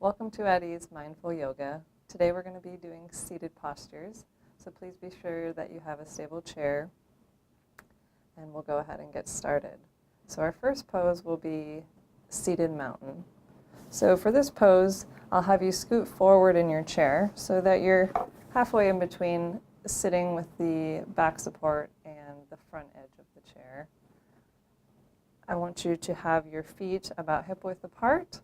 Welcome to At Ease Mindful Yoga. Today we're going to be doing seated postures, so please be sure that you have a stable chair, and we'll go ahead and get started. So our first pose will be seated mountain. So for this pose, I'll have you scoot forward in your chair so that you're halfway in between sitting with the back support and the front edge of the chair. I want you to have your feet about hip width apart,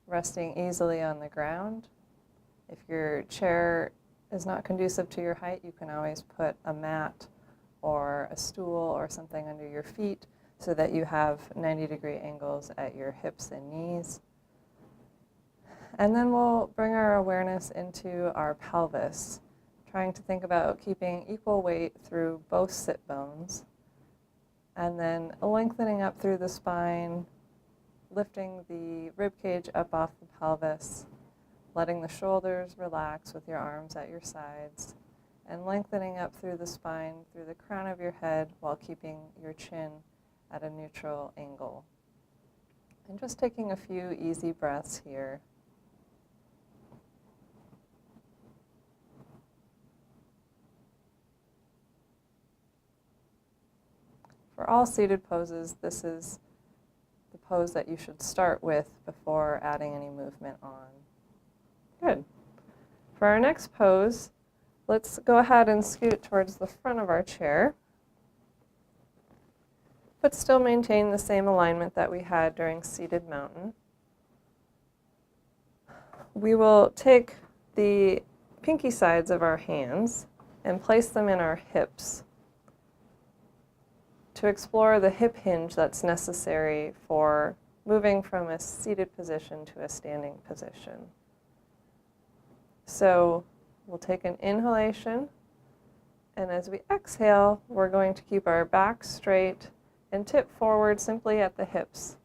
resting easily on the ground. If your chair is not conducive to your height, you can always put a mat or a stool or something under your feet so that you have 90-degree angles at your hips and knees. And then we'll bring our awareness into our pelvis, trying to think about keeping equal weight through both sit bones, and then lengthening up through the spine, lifting the rib cage up off the pelvis, letting the shoulders relax with your arms at your sides, and lengthening up through the spine, through the crown of your head, while keeping your chin at a neutral angle. And just taking a few easy breaths here. For all seated poses, this is the pose that you should start with before adding any movement on. Good. For our next pose, let's go ahead and scoot towards the front of our chair, but still maintain the same alignment that we had during seated mountain. We will take the pinky sides of our hands and place them in our hips to explore the hip hinge that's necessary for moving from a seated position to a standing position. So we'll take an inhalation, and as we exhale, we're going to keep our back straight and tip forward simply at the hips,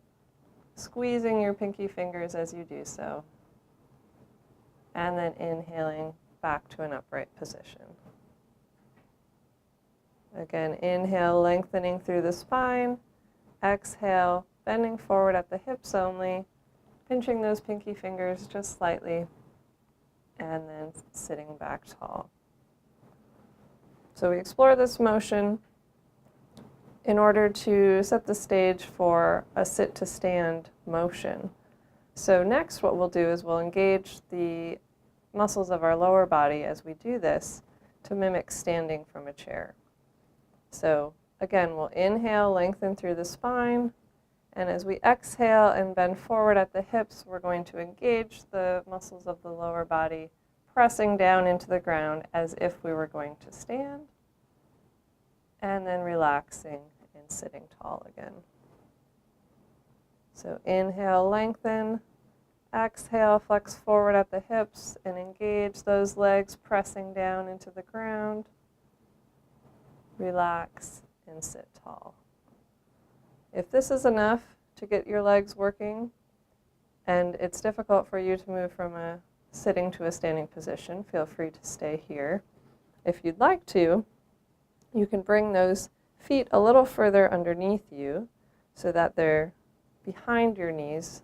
squeezing your pinky fingers as you do so, and then inhaling back to an upright position. Again, inhale, lengthening through the spine. Exhale, bending forward at the hips only, pinching those pinky fingers just slightly, and then sitting back tall. So we explore this motion in order to set the stage for a sit to stand motion. So next what we'll do is we'll engage the muscles of our lower body as we do this to mimic standing from a chair. So again, we'll inhale, lengthen through the spine, and as we exhale and bend forward at the hips, we're going to engage the muscles of the lower body, pressing down into the ground as if we were going to stand, and then relaxing and sitting tall again. So inhale, lengthen, exhale, flex forward at the hips, and engage those legs pressing down into the ground. Relax and sit tall. If this is enough to get your legs working and it's difficult for you to move from a sitting to a standing position, feel free to stay here. If you'd like to, you can bring those feet a little further underneath you so that they're behind your knees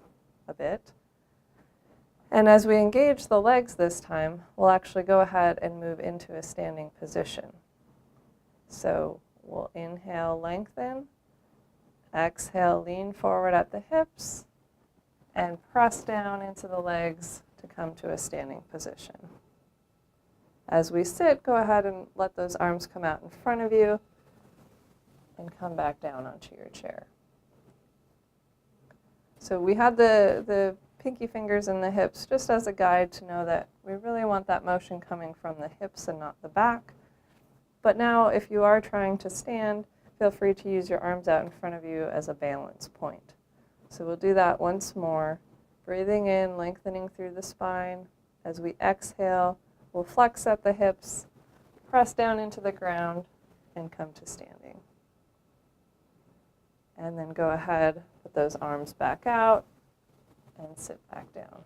a bit. And as we engage the legs this time, we'll actually go ahead and move into a standing position. So we'll inhale, lengthen, exhale, lean forward at the hips, and press down into the legs to come to a standing position. As we sit, go ahead and let those arms come out in front of you and come back down onto your chair. So we had the pinky fingers in the hips just as a guide to know that we really want that motion coming from the hips and not the back. But now, if you are trying to stand, feel free to use your arms out in front of you as a balance point. So we'll do that once more. Breathing in, lengthening through the spine. As we exhale, we'll flex at the hips, press down into the ground, and come to standing. And then go ahead, put those arms back out, and sit back down.